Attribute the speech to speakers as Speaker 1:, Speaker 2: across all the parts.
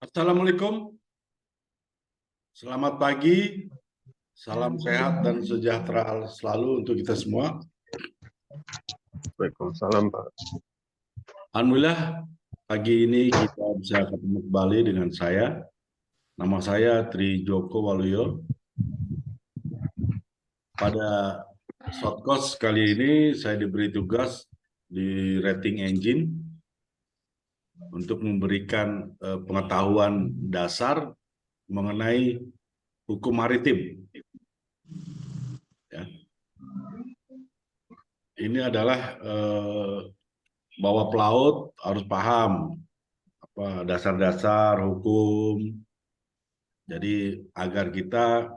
Speaker 1: Assalamualaikum, selamat pagi, salam sehat dan sejahtera selalu untuk kita semua.
Speaker 2: Waalaikumsalam, Pak.
Speaker 1: Alhamdulillah, pagi ini kita bisa ketemu kembali dengan saya. Nama saya Tri Joko Waluyo. Pada shortcast kali ini saya diberi tugas di Rating Engine untuk memberikan pengetahuan dasar mengenai hukum maritim. Ya. Ini adalah bahwa pelaut harus paham dasar-dasar hukum. Jadi agar kita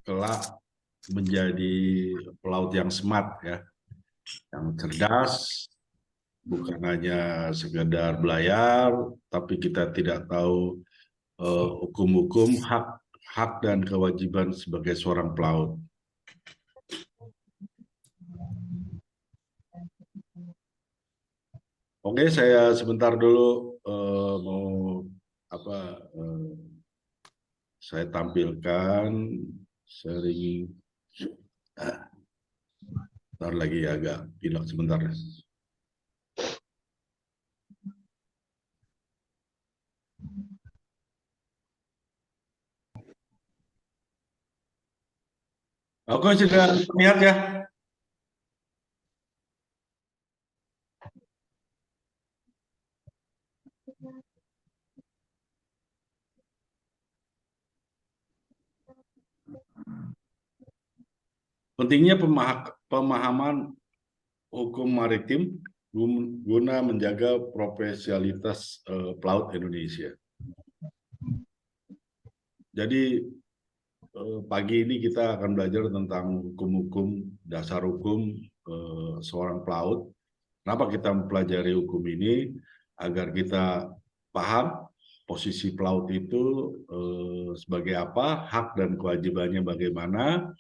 Speaker 1: kelak menjadi pelaut yang smart, ya, yang cerdas, bukan hanya sekedar belayar, tapi kita tidak tahu hukum-hukum, hak dan kewajiban sebagai seorang pelaut. Oke, saya sebentar dulu saya tampilkan sharing. Bentar lagi agak pilek sebentar. Oke, sudah lihat ya. Pentingnya pemahaman hukum maritim guna menjaga profesionalitas pelaut Indonesia. Jadi pagi ini kita akan belajar tentang hukum-hukum, dasar hukum seorang pelaut. Kenapa kita mempelajari hukum ini? Agar kita paham posisi pelaut itu sebagai apa, hak dan kewajibannya bagaimana,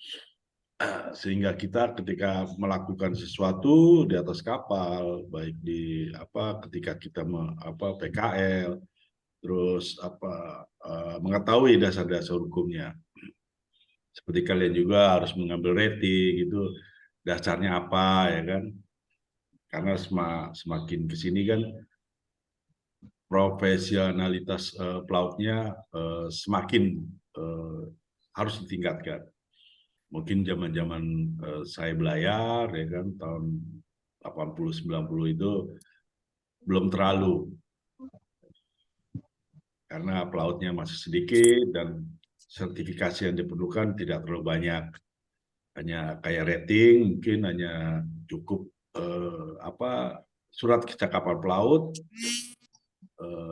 Speaker 1: sehingga kita ketika melakukan sesuatu di atas kapal, baik di ketika kita PKL, terus mengetahui dasar-dasar hukumnya. Seperti kalian juga harus mengambil rating, itu dasarnya apa, ya kan? Karena semakin kesini kan profesionalitas pelautnya semakin harus ditingkatkan. Mungkin zaman-zaman saya belayar, ya kan, tahun 80-90 itu belum terlalu, karena pelautnya masih sedikit dan sertifikasi yang diperlukan tidak terlalu banyak. Hanya kayak rating, mungkin hanya cukup surat kecakapan pelaut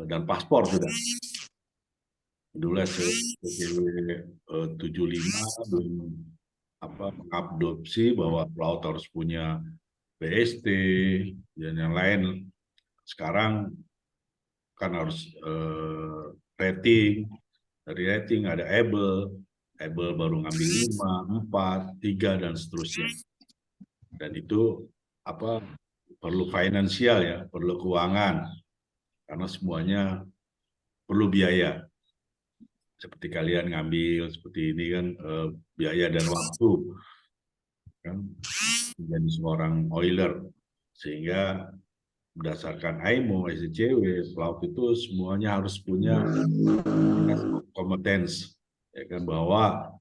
Speaker 1: dan paspor sudah. Dulu SPW 75 belum mengadopsi bahwa pelaut harus punya BST dan yang lain. Sekarang kan harus rating, dari rating ada able baru ngambil 5, 4, 3 dan seterusnya. Dan itu perlu finansial, ya, perlu keuangan, karena semuanya perlu biaya. Seperti kalian ngambil seperti ini kan biaya dan waktu, kan, menjadi seorang oiler, sehingga berdasarkan IMO, SCCW, pelaut itu semuanya harus punya kompetens, ya kan, bahwa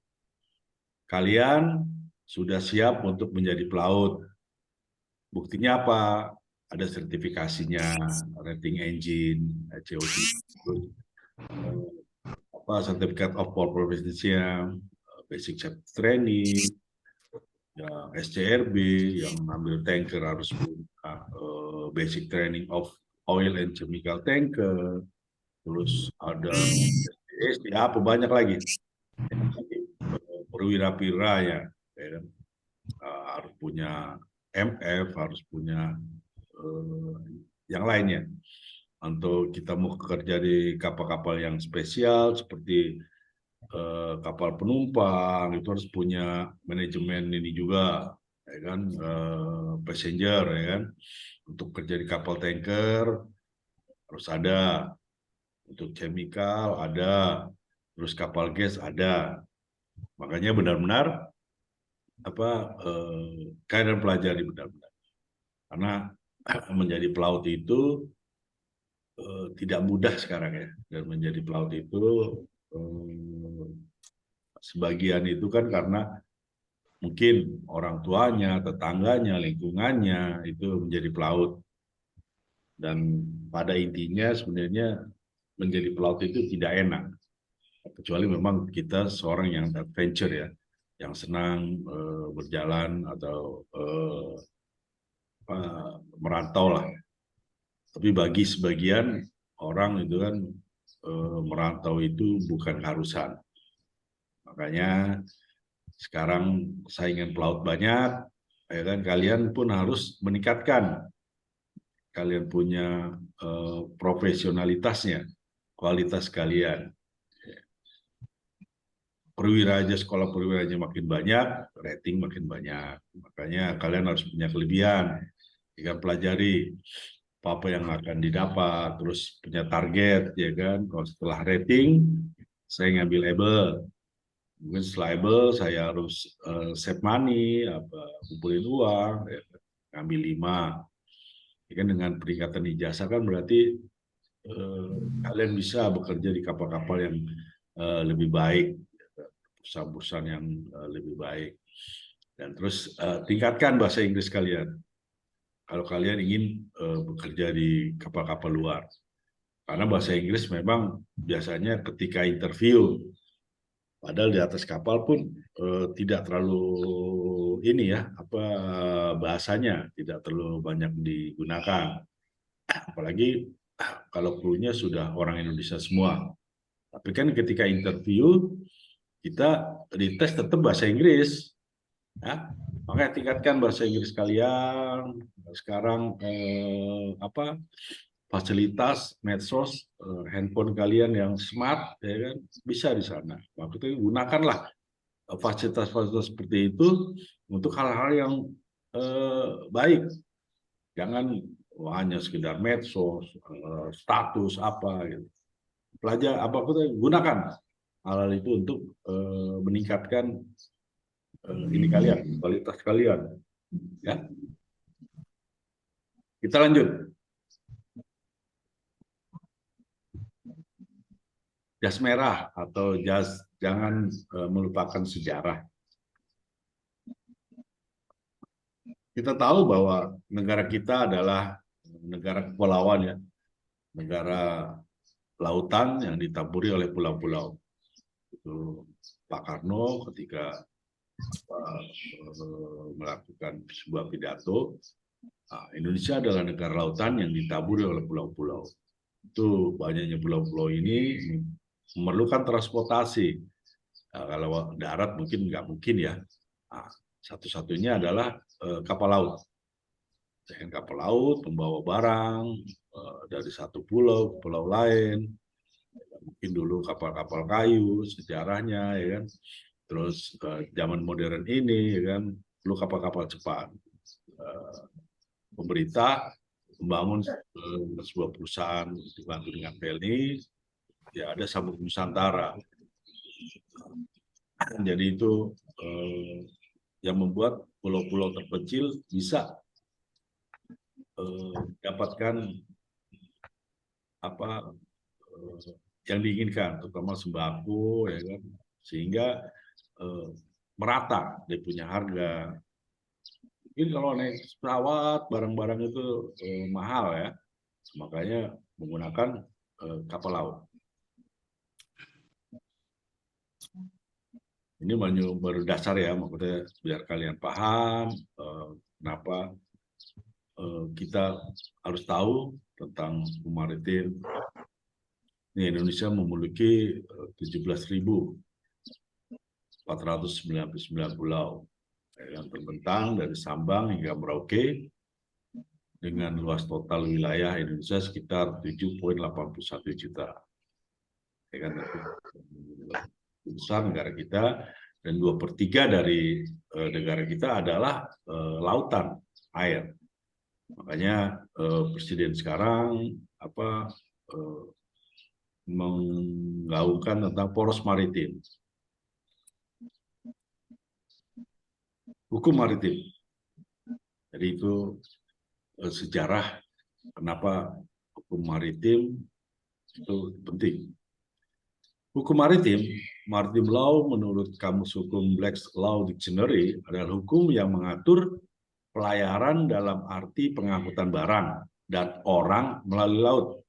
Speaker 1: kalian sudah siap untuk menjadi pelaut. Buktinya apa? Ada sertifikasinya, rating engine, COC, Certificate of Proficiency, basic safety training, ya, SCRB, yang mengambil tanker harus punya basic training of oil and chemical tanker, terus ada SD, apa banyak lagi. Perwira-perwira, ya kan? Harus punya MF, harus punya yang lainnya. Untuk kita mau kerja di kapal-kapal yang spesial seperti kapal penumpang, itu harus punya manajemen ini juga, ya kan, passenger, ya kan. Untuk kerja di kapal tanker harus ada. untuk chemical ada, terus kapal gas ada. Makanya benar-benar kalian pelajari benar-benar. Karena menjadi pelaut itu tidak mudah sekarang ya. Dan menjadi pelaut itu sebagian itu kan karena mungkin orang tuanya, tetangganya, lingkungannya itu menjadi pelaut. Dan pada intinya sebenarnya menjadi pelaut itu tidak enak. Kecuali memang kita seorang yang adventure ya, yang senang berjalan atau merantau lah. Tapi bagi sebagian orang itu kan merantau itu bukan keharusan. Makanya sekarang saingan pelaut banyak, ya kan kalian pun harus meningkatkan kalian punya profesionalitasnya, kualitas kalian. Perwira aja, sekolah perwira aja makin banyak, rating makin banyak. Makanya kalian harus punya kelebihan, jika pelajari apa yang akan didapat, terus punya target, ya kan. Kalau setelah rating, saya ngambil label. Mungkin setelah label, saya harus save money, kumpulin uang, ya, ngambil 5. Ya kan dengan peningkatan ijazah kan berarti kalian bisa bekerja di kapal-kapal yang lebih baik, perusahaan-perusahaan yang lebih baik. Dan terus tingkatkan bahasa Inggris kalian. Kalau kalian ingin bekerja di kapal-kapal luar. Karena bahasa Inggris memang biasanya ketika interview, padahal di atas kapal pun tidak terlalu ini ya, bahasanya tidak terlalu banyak digunakan. Apalagi kalau krunya sudah orang Indonesia semua. Tapi kan ketika interview kita dites tetap bahasa Inggris, ya. Makanya tingkatkan bahasa Inggris kalian. Sekarang fasilitas medsos, handphone kalian yang smart, ya kan bisa di sana. Maksudnya gunakanlah fasilitas-fasilitas seperti itu untuk hal-hal yang baik. Jangan hanya sekedar medsos, status apa gitu. Gunakan hal-hal itu untuk meningkatkan ini kalian, kualitas kalian. Ya. Kita lanjut. Jas merah atau jangan melupakan sejarah. Kita tahu bahwa negara kita adalah negara kepulauan ya, negara lautan yang ditaburi oleh pulau-pulau. Itu Pak Karno ketika melakukan sebuah pidato, Indonesia adalah negara lautan yang ditaburi oleh pulau-pulau. Itu banyaknya pulau-pulau ini memerlukan transportasi. Kalau darat mungkin nggak mungkin ya. Satu-satunya adalah kapal laut. Dengan kapal laut membawa barang dari satu pulau ke pulau lain. Mungkin dulu kapal-kapal kayu, sejarahnya, ya kan. Terus zaman modern ini, ya kan, perlu kapal-kapal cepat. Pemerintah membangun sebuah perusahaan dibantu dengan PLN, ya ada Sambung Nusantara. Jadi itu yang membuat pulau-pulau terpencil bisa dapatkan yang diinginkan, terutama sembako, ya kan, sehingga merata dia punya harga. Mungkin kalau naik pesawat barang-barang itu mahal ya, makanya menggunakan kapal laut. Ini baru dasar ya, maksudnya biar kalian paham kenapa kita harus tahu tentang maritim. Ini Indonesia memiliki 17.499 pulau yang terbentang dari Sabang hingga Merauke dengan luas total wilayah Indonesia sekitar 7,81 juta. Ya kan, besar negara kita, dan 2/3 dari negara kita adalah lautan, air. Makanya presiden sekarang menggaungkan tentang poros maritim, hukum maritim. Jadi itu sejarah kenapa hukum maritim itu penting. Hukum maritim, Maritime Law menurut Kamus Hukum Black's Law Dictionary adalah hukum yang mengatur pelayaran dalam arti pengangkutan barang dan orang melalui laut.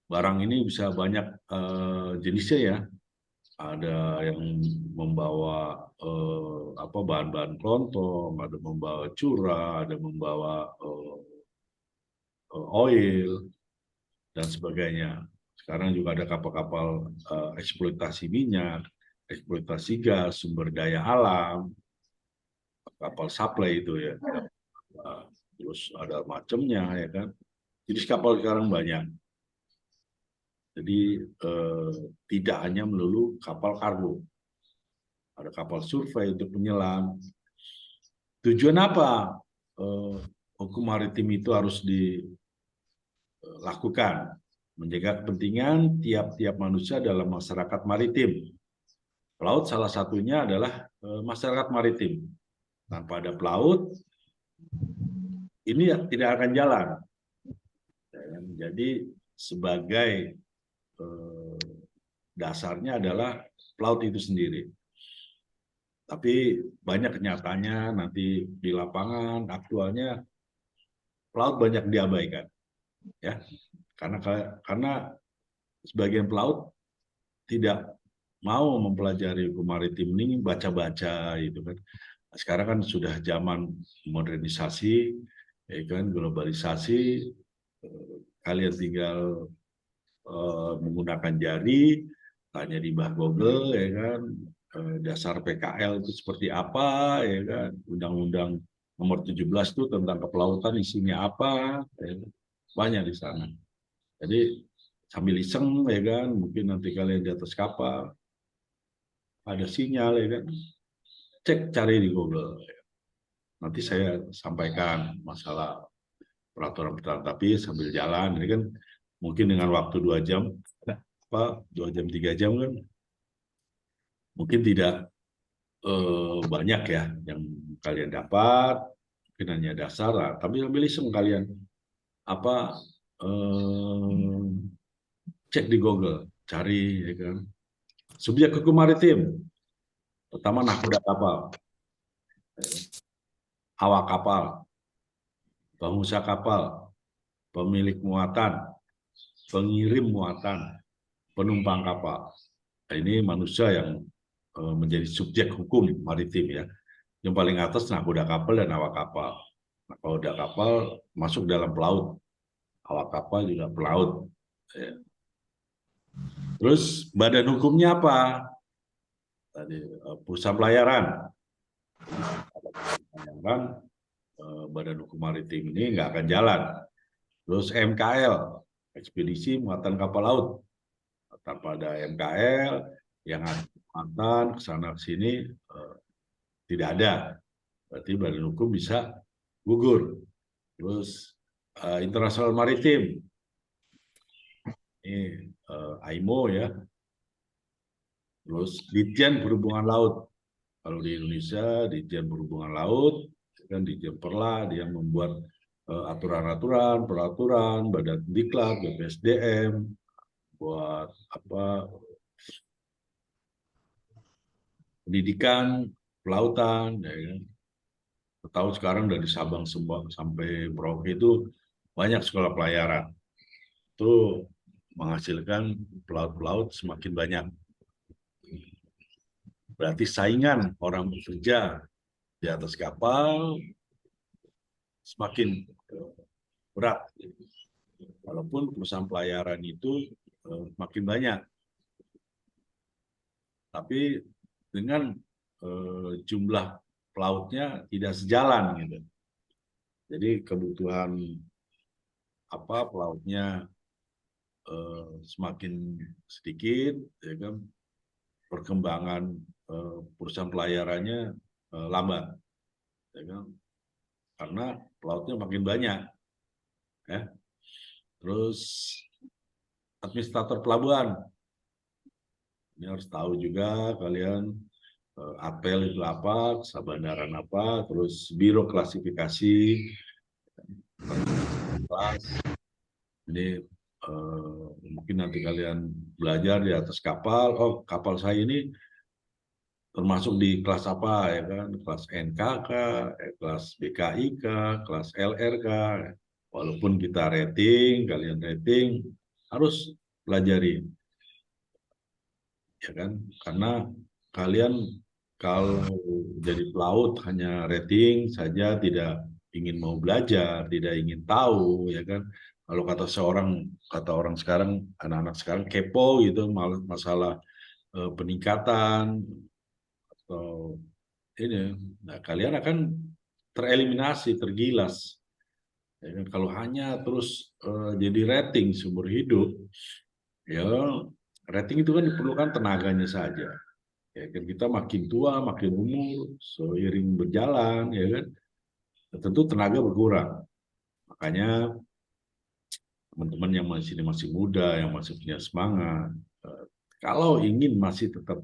Speaker 1: Barang ini bisa banyak jenisnya ya. Ada yang membawa bahan-bahan kelontong, ada membawa curah, ada membawa oil dan sebagainya. Sekarang juga ada kapal-kapal eksploitasi minyak, eksploitasi gas, sumber daya alam, kapal supply itu ya. Terus ada macamnya ya kan. Jenis kapal sekarang banyak. Jadi tidak hanya melulu kapal kargo. Ada kapal survei untuk penyelam. Tujuan apa hukum maritim itu harus dilakukan? Menjaga kepentingan tiap-tiap manusia dalam masyarakat maritim. Pelaut salah satunya adalah masyarakat maritim. Tanpa ada pelaut, ini tidak akan jalan. Jadi sebagai dasarnya adalah pelaut itu sendiri. Tapi banyak kenyataannya nanti di lapangan aktualnya pelaut banyak diabaikan, ya karena sebagian pelaut tidak mau mempelajari hukum maritim ini, baca-baca gitu kan. Sekarang kan sudah zaman modernisasi, ya kan, globalisasi, kalian tinggal menggunakan jari, tanya di bah Google, ya kan, dasar PKL itu seperti apa, ya kan, Undang-Undang Nomor 17 itu tentang kepelautan isinya apa, ya, banyak di sana. Jadi sambil iseng, ya kan, mungkin nanti kalian di atas kapal ada sinyal, ya kan, cek cari di Google. Nanti saya sampaikan masalah peraturan-peraturan, tapi sambil jalan, ini kan mungkin dengan waktu 2 jam, 2 jam 3 jam kan, mungkin tidak banyak ya yang kalian dapat, mungkin hanya dasar lah, tapi sambil iseng kalian cek di Google, cari, ya kan, subjek hukum maritim. Pertama, nahkoda kapal, awak kapal, pengusaha kapal, pemilik muatan, pengirim muatan, penumpang kapal. Nah, ini manusia yang menjadi subjek hukum maritim ya. Yang paling atas nahkoda kapal dan awak kapal. Nahkoda kapal masuk dalam pelaut, awak kapal juga pelaut. Ya. Terus badan hukumnya apa? Tadi perusahaan pelayaran. Badan hukum maritim ini nggak akan jalan. Terus MKL, ekspedisi muatan kapal laut. Tanpa ada MKL yang ada muatan kesana sini tidak ada. Berarti badan hukum bisa gugur. Terus internasional maritim, ini AIMO ya. Terus Ditjen Perhubungan Laut. Kalau di Indonesia, Ditjen Perhubungan Laut, kan Ditjen Perla, dia membuat aturan-aturan, peraturan, Badan Diklat, BPSDM, buat pendidikan, pelautan, ya kan. Tahu sekarang dari Sabang sampai Merauke itu banyak sekolah pelayaran. Itu menghasilkan pelaut-pelaut semakin banyak. Berarti saingan orang bekerja di atas kapal semakin berat. Walaupun perusahaan pelayaran itu makin banyak. Tapi dengan jumlah pelautnya tidak sejalan gitu. Jadi kebutuhan pelautnya semakin sedikit, ya kan, perkembangan perusahaan pelayarannya lambat, ya kan, karena pelautnya makin banyak, ya. Terus administrator pelabuhan. Ini harus tahu juga kalian apel itu apa, kesabaran apa, terus biro klasifikasi, kelas. Ini mungkin nanti kalian belajar di atas kapal. Oh, kapal saya ini termasuk di kelas apa ya kan? Kelas NKK, kelas BKIK, kelas LRK. Walaupun kita rating, kalian rating, harus pelajari, ya kan? Karena kalian kalau jadi pelaut hanya rating saja, tidak ingin mau belajar, tidak ingin tahu, ya kan? Kalau kata orang sekarang, anak-anak sekarang kepo gitu, masalah peningkatan atau ini, nah kalian akan tereliminasi, tergilas. Ya kan? Kalau hanya terus jadi rating seumur hidup, ya rating itu kan diperlukan tenaganya saja. Ya kan kita makin tua, makin umur, seiring berjalan, ya kan, tentu tenaga berkurang. Makanya teman-teman yang masih muda, yang masih punya semangat, kalau ingin masih tetap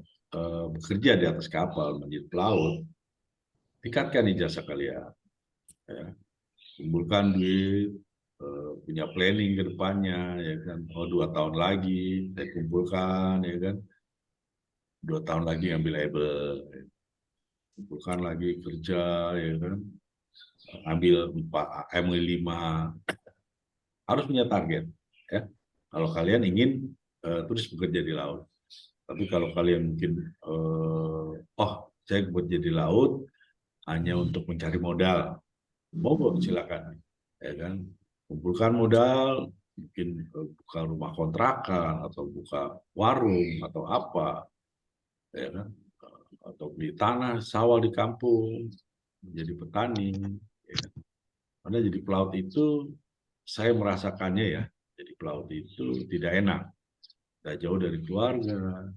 Speaker 1: bekerja di atas kapal menjadi pelaut, tingkatkan ijazah kalian. Ya. Kumpulkan duit, punya planning ke depannya, ya kan. Oh 2 tahun lagi, saya kumpulkan, ya kan. 2 tahun lagi ambil label, ya. Kumpulkan lagi kerja, ya kan. Ambil 4, ambil 5, harus punya target, ya. Kalau kalian ingin terus bekerja di laut. Tapi kalau kalian mungkin, oh saya bekerja di laut hanya untuk mencari modal, monggo silakan, ya kan. Kumpulkan modal, mungkin buka rumah kontrakan atau buka warung atau apa, ya kan, atau beli tanah sawah di kampung, menjadi petani, ya kan? Karena jadi pelaut itu saya merasakannya ya, jadi pelaut itu tidak enak, tidak jauh dari keluarga.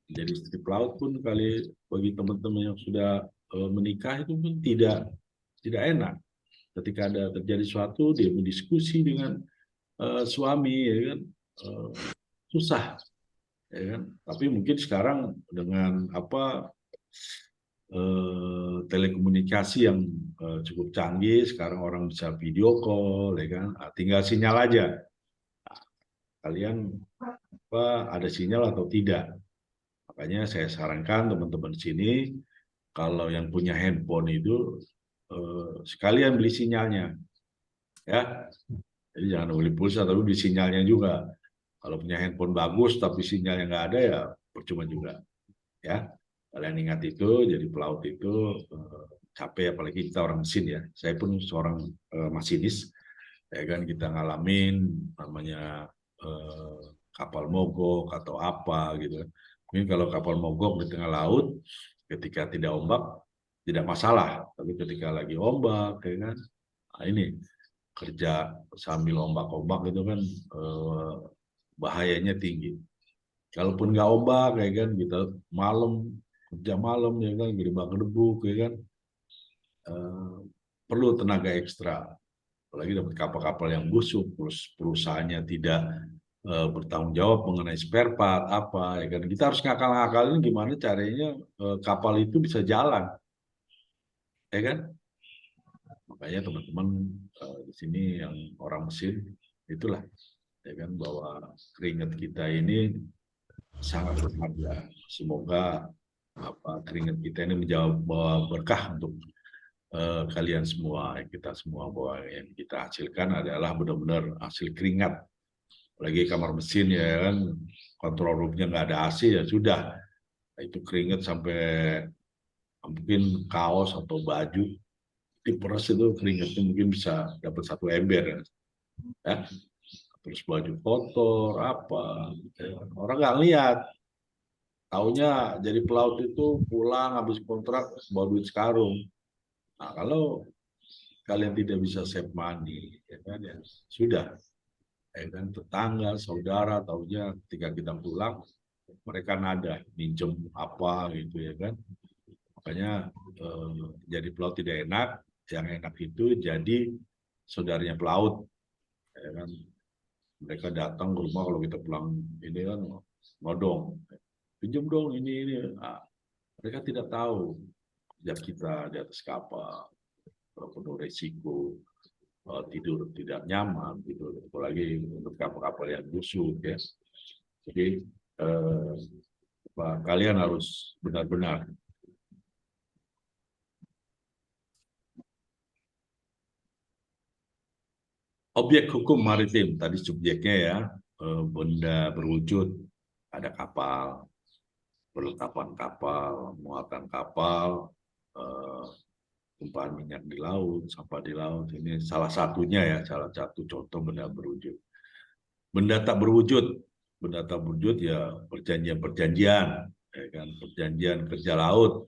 Speaker 1: Jadi istri pelaut pun kali bagi teman-teman yang sudah menikah itu pun tidak enak. Ketika ada terjadi sesuatu, dia berdiskusi dengan suami, ya kan, uh, susah, ya kan. Tapi mungkin sekarang dengan apa telekomunikasi yang cukup canggih, sekarang orang bisa video call, ya kan. Nah, tinggal sinyal aja, kalian apa ada sinyal atau tidak. Makanya saya sarankan teman-teman di sini, kalau yang punya handphone itu sekalian beli sinyalnya, ya. Jadi jangan beli pulsa tapi beli sinyalnya juga. Kalau punya handphone bagus tapi sinyalnya nggak ada, ya percuma juga, ya. Kalian ingat itu, jadi pelaut itu capek, apalagi kita orang mesin ya. Saya pun seorang masinis, ya kan, kita ngalamin namanya eh, kapal mogok atau apa gitu kan. Mungkin kalau kapal mogok di tengah laut, ketika tidak ombak tidak masalah, tapi ketika lagi ombak, ya kan, nah ini kerja sambil ombak-ombak itu kan bahayanya tinggi. Kalaupun nggak ombak, ya kan, kita malam kerja malam, ya kan, gedebak-gedebuk, ya kan, eh, perlu tenaga ekstra. Apalagi dapat kapal-kapal yang busuk, terus perusahaannya tidak bertanggung jawab mengenai spare part apa, ya kan. Kita harus ngakal-ngakalin gimana caranya kapal itu bisa jalan, ya kan. Makanya teman-teman di sini yang orang mesin, itulah, ya kan, bahwa keringat kita ini sangat berharga. Semoga keringat kita ini bawa berkah untuk kalian semua, kita semua, bahwa yang kita hasilkan adalah benar-benar hasil keringat. Apalagi kamar mesin, ya kan, kontrol roomnya nggak ada AC, ya sudah, itu keringat sampai mungkin kaos atau baju diperas itu keringatnya mungkin bisa dapat 1 ember, ya. Terus baju kotor apa, ya. Orang nggak lihat, taunya jadi pelaut itu pulang habis kontrak bawa duit sekarung. Nah, kalau kalian tidak bisa save money, ya kan, ya sudah, ya kan, tetangga, saudara taunya ketika kita pulang mereka nada minjem apa gitu, ya kan. Makanya jadi pelaut tidak enak, yang enak itu jadi saudaranya pelaut, ya kan. Mereka datang ke rumah kalau kita pulang ini kan nodong, pinjam dong ini. Nah, mereka tidak tahu kerja kita di atas kapal penuh resiko, tidur tidak nyaman gitu, apalagi untuk kapal-kapal yang busuk ya. Jadi kalian harus benar-benar objek hukum maritim tadi subjeknya ya, benda berwujud, ada kapal, perlengkapan kapal, muatan kapal, tumpahan minyak di laut, sampah di laut, ini salah satunya ya, salah satu contoh benda berwujud. Benda tak berwujud, benda tak berwujud ya perjanjian-perjanjian, ya kan, perjanjian kerja laut.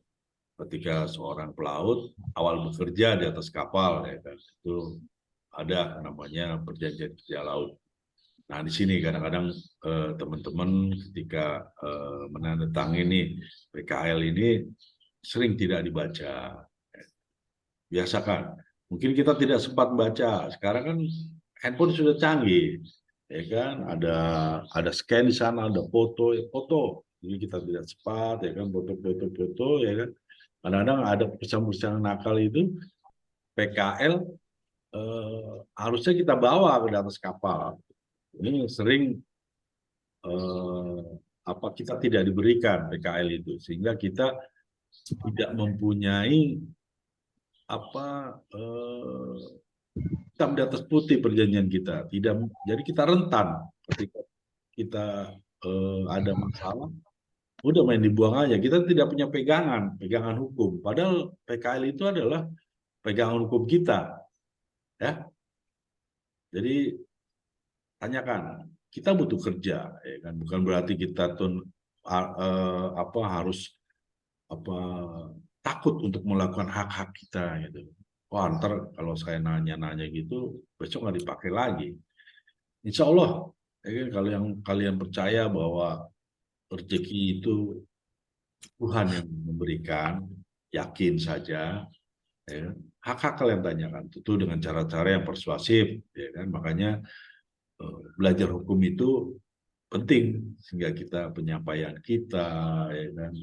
Speaker 1: Ketika seorang pelaut awal bekerja di atas kapal, ya kan, itu ada namanya perjanjian kerja laut. Nah, di sini kadang-kadang teman-teman ketika menandatangani PKL ini sering tidak dibaca. Biasakan. Mungkin kita tidak sempat baca. Sekarang kan handphone sudah canggih, ya kan? Ada scan di sana, ada foto, ya, foto. Jadi kita tidak sempat, ya kan? Foto, ya kan? Kadang-kadang ada pesan-pesan nakal itu PKL harusnya kita bawa ke atas kapal. Ini sering kita tidak diberikan PKL itu, sehingga kita tidak mempunyai hitam di atas putih perjanjian kita. Tidak, jadi kita rentan ketika kita ada masalah, udah main dibuang aja. Kita tidak punya pegangan hukum. Padahal PKL itu adalah pegangan hukum kita, ya. Jadi tanyakan, kita butuh kerja, ya kan? Bukan berarti kita harus takut untuk melakukan hak-hak kita gitu. Wah, ntar kalau saya nanya-nanya gitu, besok nggak dipakai lagi. Insya Allah, ya kan, kalau yang kalian percaya bahwa rezeki itu Tuhan yang memberikan, yakin saja, ya kan? Hak-hak kalian tanyakan, tentu dengan cara-cara yang persuasif, ya kan? Makanya belajar hukum itu penting sehingga kita penyampaian kita, ya kan,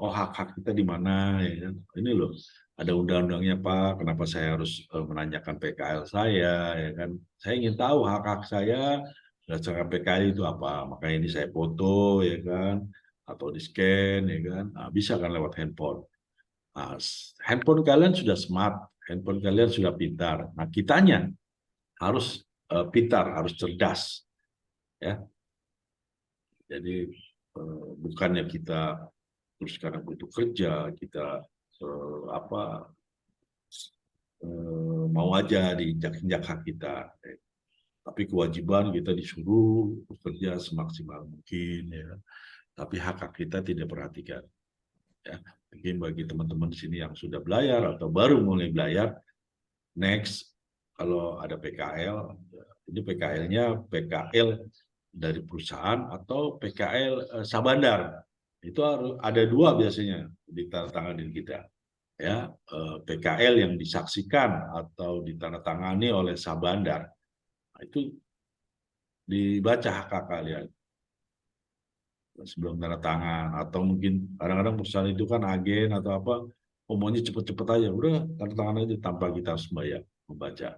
Speaker 1: oh hak-hak kita di mana, ya kan, ini loh ada undang-undangnya Pak, kenapa saya harus menanyakan PKL saya, ya kan, saya ingin tahu hak-hak saya berdasarkan PKL itu apa, makanya ini saya foto, ya kan, atau di scan, ya kan, nah, bisa kan lewat handphone. Nah, handphone kalian sudah smart, handphone kalian sudah pintar, nah kitanya harus pintar, harus cerdas, ya. Jadi bukannya kita terus sekarang butuh kerja, kita mau aja diinjak-injak hak kita. Tapi kewajiban kita disuruh bekerja semaksimal mungkin, ya. Tapi hak-hak kita tidak perhatikan. Ya. Mungkin bagi teman-teman di sini yang sudah belajar atau baru mulai belajar, next kalau ada PKL, ini PKL-nya PKL dari perusahaan atau PKL Sabandar. Itu harus ada dua biasanya ditandatangani kita, ya, PKL yang disaksikan atau ditandatangani oleh Sabandar. Nah, itu dibaca hak kalian sebelum tanda tangan, atau mungkin kadang-kadang perusahaan itu kan agen atau apa, umumnya cepet-cepet aja, udah tanda tangan aja tanpa kita harus bayar membaca.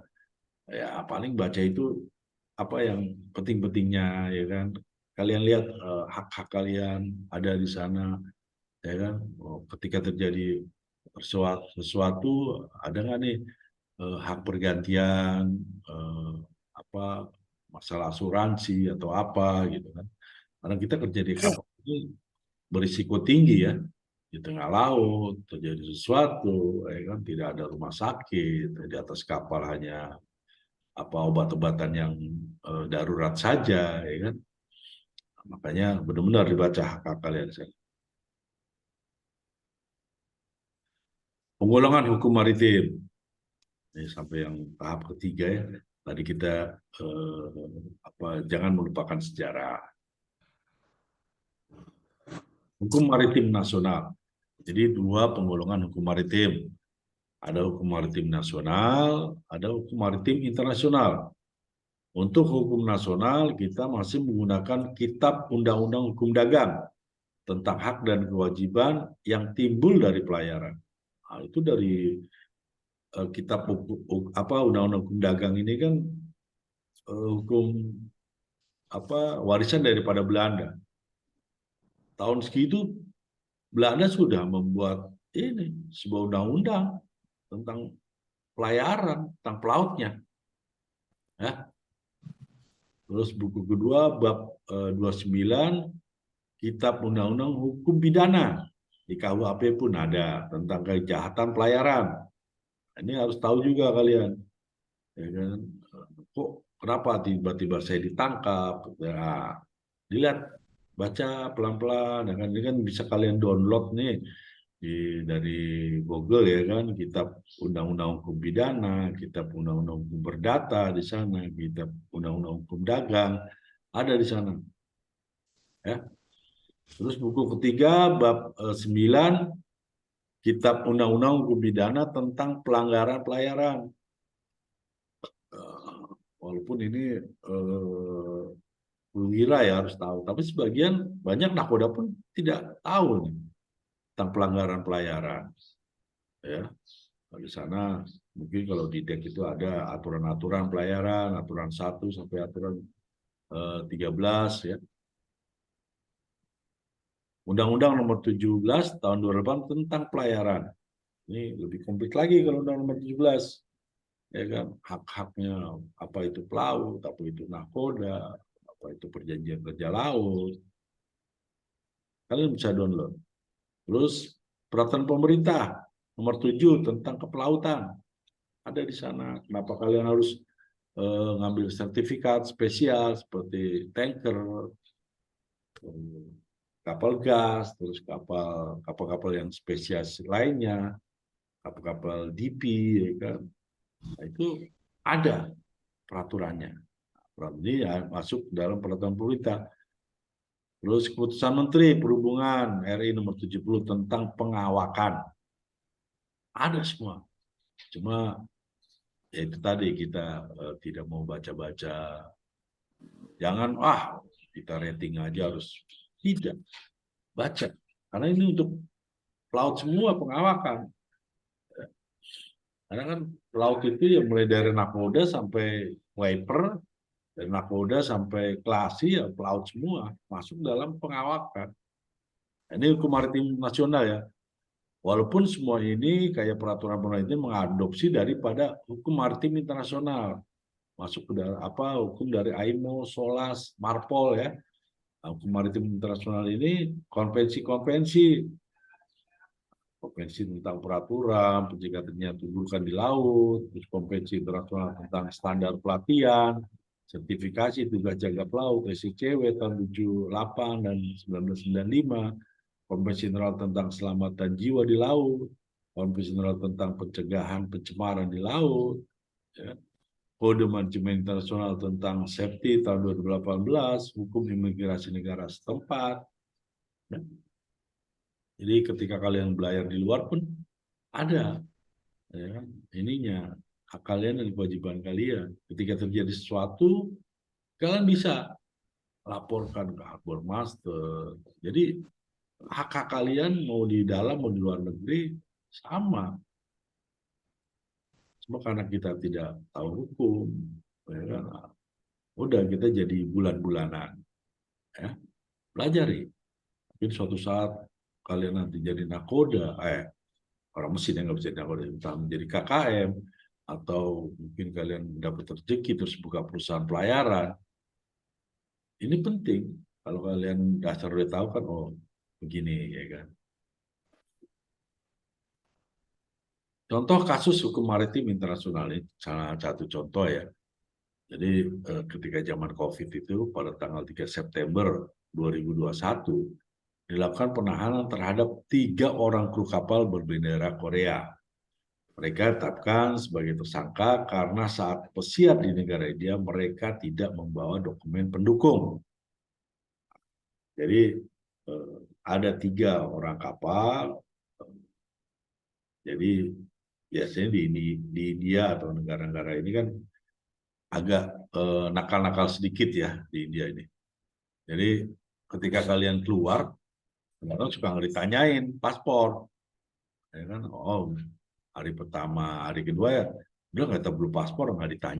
Speaker 1: Ya paling baca itu apa yang penting-pentingnya, ya kan. Kalian lihat hak-hak kalian ada di sana, ya kan. Ketika terjadi sesuatu ada nggak nih hak pergantian, eh, apa masalah asuransi atau apa gitu kan. Karena kita kerja di kapal ini berisiko tinggi ya, di tengah laut terjadi sesuatu, ya kan, tidak ada rumah sakit di atas kapal, hanya obat-obatan yang darurat saja, ya kan. Makanya benar-benar dibaca hak kalian. Penggolongan hukum maritim ini sampai yang tahap ketiga ya. Tadi kita jangan melupakan sejarah. Hukum maritim nasional. Jadi dua penggolongan hukum maritim. Ada hukum maritim nasional, ada hukum maritim internasional. Untuk hukum nasional, kita masih menggunakan Kitab Undang-Undang Hukum Dagang tentang hak dan kewajiban yang timbul dari pelayaran. Nah, itu dari Kitab Undang-Undang Hukum Dagang ini kan hukum warisan daripada Belanda. Tahun segitu Belanda sudah membuat ini sebuah undang-undang tentang pelayaran, tentang pelautnya. Ya. Terus buku kedua bab 29 Kitab Undang-Undang Hukum Pidana. Di KUHP pun ada tentang kejahatan pelayaran. Ini harus tahu juga kalian. Ya kan? Kok kenapa tiba-tiba saya ditangkap? Ya, dilihat, baca pelan-pelan. Ya kan? Ini kan bisa kalian download nih dari Google ya kan, Kitab Undang-Undang Hukum Pidana, Kitab Undang-Undang Hukum Perdata di sana, Kitab Undang-Undang Hukum Dagang ada di sana. Ya. Terus buku ketiga bab 9 Kitab Undang-Undang Hukum Pidana tentang pelanggaran pelayaran. Walaupun ini perwira ya harus tahu, tapi sebagian banyak nakoda pun tidak tahu nih tentang pelanggaran pelayaran. Ya, di sana mungkin kalau di DEK itu ada aturan-aturan pelayaran, aturan 1 sampai aturan 13 ya. Undang-Undang nomor 17 tahun 2008 tentang pelayaran. Ini lebih komplit lagi kalau Undang nomor 17. Ya kan, hak-haknya apa itu pelaut, apa itu nakoda, apa itu perjanjian kerja laut. Kalian bisa download. Terus peraturan pemerintah nomor 7 tentang kepelautan ada di sana. Kenapa kalian harus ngambil sertifikat spesial seperti tanker, kapal gas, terus kapal-kapal yang spesies lainnya, kapal-kapal DP, ya kan? Nah, itu ada peraturannya. Peraturan ini ya, masuk dalam peraturan pemerintah. Terus keputusan Menteri Perhubungan RI nomor 70 tentang pengawakan. Ada semua. Cuma ya itu tadi kita tidak mau baca-baca. Jangan kita rating aja harus tidak baca. Karena ini untuk pelaut semua pengawakan. Karena kan pelaut itu ya mulai dari nakoda sampai wiper, dari nakoda sampai klasi ya pelaut semua masuk dalam pengawakan. Ini hukum maritim nasional ya. Walaupun semua ini kayak peraturan pemerintah ini mengadopsi daripada hukum maritim internasional. Masuk ke dalam hukum dari IMO, SOLAS, MARPOL ya. Nah, hukum maritim internasional ini konvensi-konvensi tentang peraturan, pencegahan tunggukan di laut, terus konvensi internasional tentang standar pelatihan, sertifikasi tugas jaga pelaut, SICW tahun 78 dan 1995, konvensi internasional tentang keselamatan jiwa di laut, konvensi internasional tentang pencegahan pencemaran di laut, ya. Kode manajemen internasional tentang safety tahun 2018, hukum imigrasi negara setempat. Ya. Jadi ketika kalian belayar di luar pun ada ya, ininya hak kalian dan kewajiban kalian. Ketika terjadi sesuatu, kalian bisa laporkan ke Harbor Master. Jadi hak kalian mau di dalam mau di luar negeri sama. Cuma karena kita tidak tahu hukum, ya, udah kita jadi bulan-bulanan. Ya, pelajari. Mungkin suatu saat kalian nanti jadi nakoda, orang mesin yang nggak bisa nakoda, entah menjadi KKM, atau mungkin kalian dapat rezeki terus buka perusahaan pelayaran. Ini penting. Kalau kalian dasar udah tahu kan, oh begini ya kan. Contoh kasus hukum maritim internasional ini salah satu contoh ya. Jadi ketika zaman COVID itu pada tanggal 3 September 2021 dilakukan penahanan terhadap 3 orang kru kapal berbendera Korea. Mereka ditetapkan sebagai tersangka karena saat pesiar di negara India mereka tidak membawa dokumen pendukung. Jadi ada 3 orang kapal. Jadi biasanya di India atau negara-negara ini kan agak nakal-nakal sedikit ya di India ini. Jadi ketika kalian keluar, kadang suka nggak ditanyain paspor, ya kan? Oh, hari pertama, hari kedua ya, udah nggak tahu belum paspor, nggak ditanya.